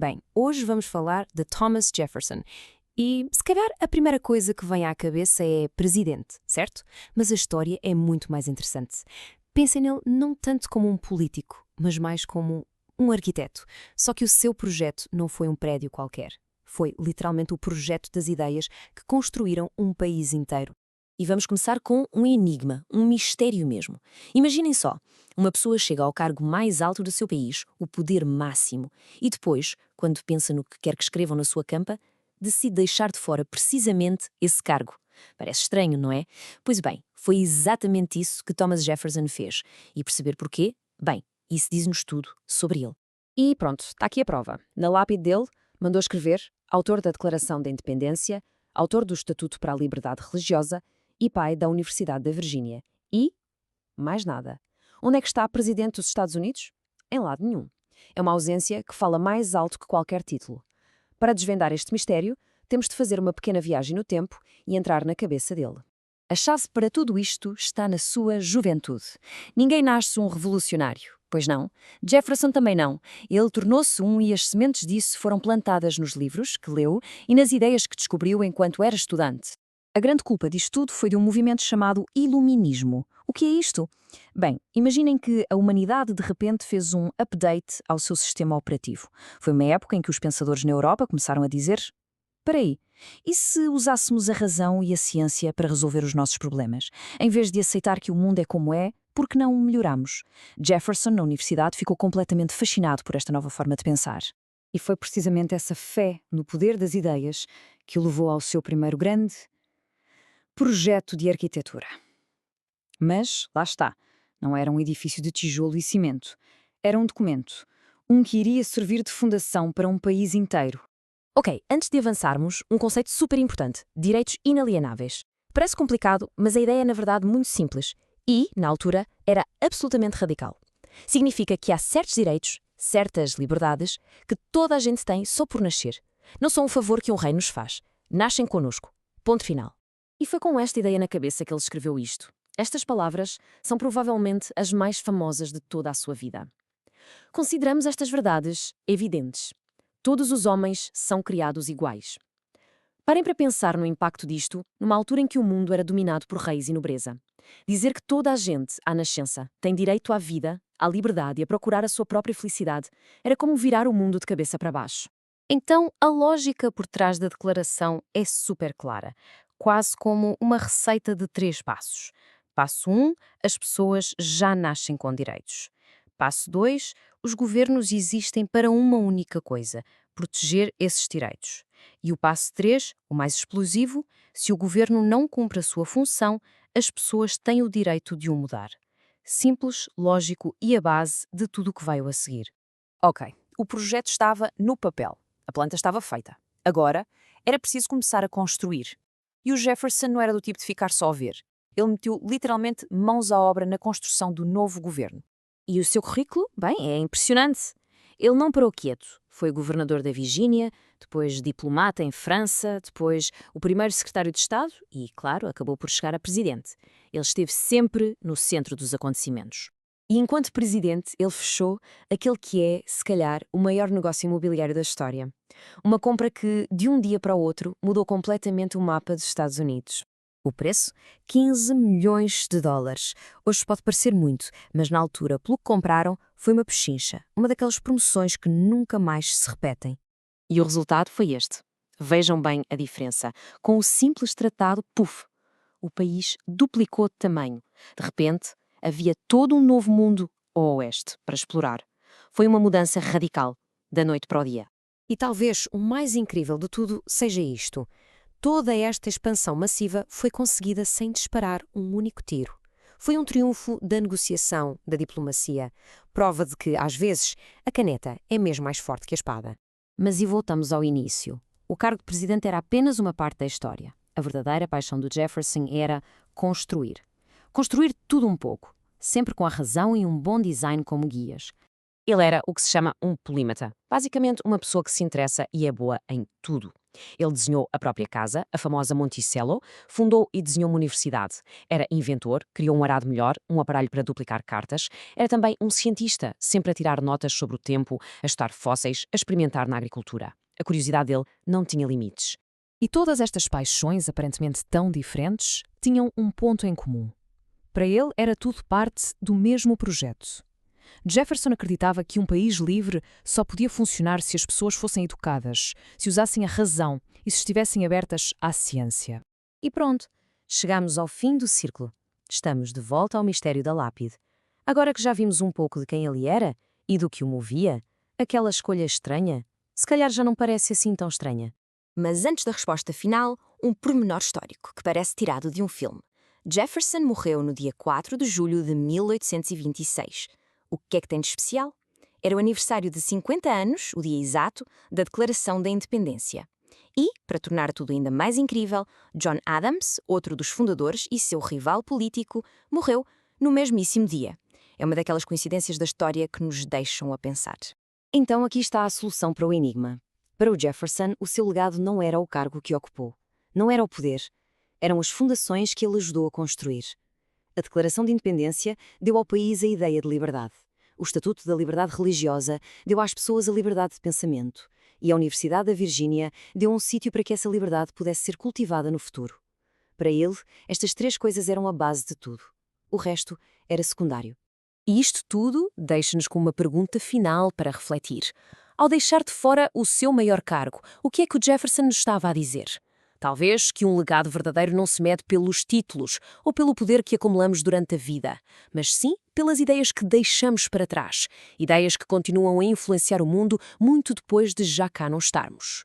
Bem, hoje vamos falar de Thomas Jefferson. E, se calhar, a primeira coisa que vem à cabeça é presidente, certo? Mas a história é muito mais interessante. Pensem nele não tanto como um político, mas mais como um arquiteto. Só que o seu projeto não foi um prédio qualquer. Foi literalmente o projeto das ideias que construíram um país inteiro. E vamos começar com um enigma, um mistério mesmo. Imaginem só, uma pessoa chega ao cargo mais alto do seu país, o poder máximo, e depois, quando pensa no que quer que escrevam na sua campa, decide deixar de fora precisamente esse cargo. Parece estranho, não é? Pois bem, foi exatamente isso que Thomas Jefferson fez. E perceber porquê? Bem, isso diz-nos tudo sobre ele. E pronto, está aqui a prova. Na lápide dele, mandou escrever autor da Declaração da Independência, autor do Estatuto para a Liberdade Religiosa e pai da Universidade da Virgínia. E mais nada. Onde é que está presidente dos Estados Unidos? Em lado nenhum. É uma ausência que fala mais alto que qualquer título. Para desvendar este mistério, temos de fazer uma pequena viagem no tempo e entrar na cabeça dele. A chave para tudo isto está na sua juventude. Ninguém nasce um revolucionário, pois não? Jefferson também não. Ele tornou-se um e as sementes disso foram plantadas nos livros que leu e nas ideias que descobriu enquanto era estudante. A grande culpa disto tudo foi de um movimento chamado Iluminismo. O que é isto? Bem, imaginem que a humanidade de repente fez um update ao seu sistema operativo. Foi uma época em que os pensadores na Europa começaram a dizer: espera aí, e se usássemos a razão e a ciência para resolver os nossos problemas? Em vez de aceitar que o mundo é como é, por que não o melhoramos? Jefferson, na universidade, ficou completamente fascinado por esta nova forma de pensar. E foi precisamente essa fé no poder das ideias que o levou ao seu primeiro grande projeto de arquitetura. Mas, lá está, não era um edifício de tijolo e cimento. Era um documento, um que iria servir de fundação para um país inteiro. Ok, antes de avançarmos, um conceito super importante: direitos inalienáveis. Parece complicado, mas a ideia é na verdade muito simples e, na altura, era absolutamente radical. Significa que há certos direitos, certas liberdades, que toda a gente tem só por nascer. Não são um favor que um rei nos faz. Nascem connosco. Ponto final. E foi com esta ideia na cabeça que ele escreveu isto. Estas palavras são provavelmente as mais famosas de toda a sua vida. Consideramos estas verdades evidentes. Todos os homens são criados iguais. Parem para pensar no impacto disto numa altura em que o mundo era dominado por reis e nobreza. Dizer que toda a gente, à nascença, tem direito à vida, à liberdade e a procurar a sua própria felicidade era como virar o mundo de cabeça para baixo. Então, a lógica por trás da declaração é super clara, quase como uma receita de 3 passos. Passo 1, as pessoas já nascem com direitos. Passo 2, os governos existem para uma única coisa: proteger esses direitos. E o passo 3, o mais explosivo: se o governo não cumpre a sua função, as pessoas têm o direito de o mudar. Simples, lógico e a base de tudo o que veio a seguir. Ok, o projeto estava no papel. A planta estava feita. Agora, era preciso começar a construir. E o Jefferson não era do tipo de ficar só a ver. Ele meteu literalmente mãos à obra na construção do novo governo. E o seu currículo? Bem, é impressionante. Ele não parou quieto. Foi governador da Virgínia, depois diplomata em França, depois o primeiro secretário de Estado e, claro, acabou por chegar a presidente. Ele esteve sempre no centro dos acontecimentos. E enquanto presidente, ele fechou aquele que é, se calhar, o maior negócio imobiliário da história. Uma compra que, de um dia para o outro, mudou completamente o mapa dos Estados Unidos. O preço? 15 milhões de dólares. Hoje pode parecer muito, mas na altura, pelo que compraram, foi uma pechincha, uma daquelas promoções que nunca mais se repetem. E o resultado foi este. Vejam bem a diferença. Com o simples tratado, puf, o país duplicou de tamanho. De repente, havia todo um novo mundo ao oeste para explorar. Foi uma mudança radical, da noite para o dia. E talvez o mais incrível de tudo seja isto. Toda esta expansão massiva foi conseguida sem disparar um único tiro. Foi um triunfo da negociação, da diplomacia. Prova de que, às vezes, a caneta é mesmo mais forte que a espada. Mas e voltamos ao início. O cargo de presidente era apenas uma parte da história. A verdadeira paixão do Jefferson era construir. Construir tudo um pouco, sempre com a razão e um bom design como guias. Ele era o que se chama um polímata, basicamente uma pessoa que se interessa e é boa em tudo. Ele desenhou a própria casa, a famosa Monticello, fundou e desenhou uma universidade. Era inventor, criou um arado melhor, um aparelho para duplicar cartas. Era também um cientista, sempre a tirar notas sobre o tempo, a estudar fósseis, a experimentar na agricultura. A curiosidade dele não tinha limites. E todas estas paixões, aparentemente tão diferentes, tinham um ponto em comum. Para ele, era tudo parte do mesmo projeto. Jefferson acreditava que um país livre só podia funcionar se as pessoas fossem educadas, se usassem a razão e se estivessem abertas à ciência. E pronto, chegamos ao fim do círculo. Estamos de volta ao mistério da lápide. Agora que já vimos um pouco de quem ele era e do que o movia, aquela escolha estranha, se calhar já não parece assim tão estranha. Mas antes da resposta final, um pormenor histórico que parece tirado de um filme. Jefferson morreu no dia 4 de julho de 1826. O que é que tem de especial? Era o aniversário de 50 anos, o dia exato, da Declaração da Independência. E, para tornar tudo ainda mais incrível, John Adams, outro dos fundadores e seu rival político, morreu no mesmíssimo dia. É uma daquelas coincidências da história que nos deixam a pensar. Então aqui está a solução para o enigma. Para o Jefferson, o seu legado não era o cargo que ocupou. Não era o poder. Eram as fundações que ele ajudou a construir. A Declaração de Independência deu ao país a ideia de liberdade. O Estatuto da Liberdade Religiosa deu às pessoas a liberdade de pensamento. E a Universidade da Virgínia deu um sítio para que essa liberdade pudesse ser cultivada no futuro. Para ele, estas três coisas eram a base de tudo. O resto era secundário. E isto tudo deixa-nos com uma pergunta final para refletir. Ao deixar de fora o seu maior cargo, o que é que o Jefferson nos estava a dizer? Talvez que um legado verdadeiro não se mede pelos títulos ou pelo poder que acumulamos durante a vida, mas sim pelas ideias que deixamos para trás, ideias que continuam a influenciar o mundo muito depois de já cá não estarmos.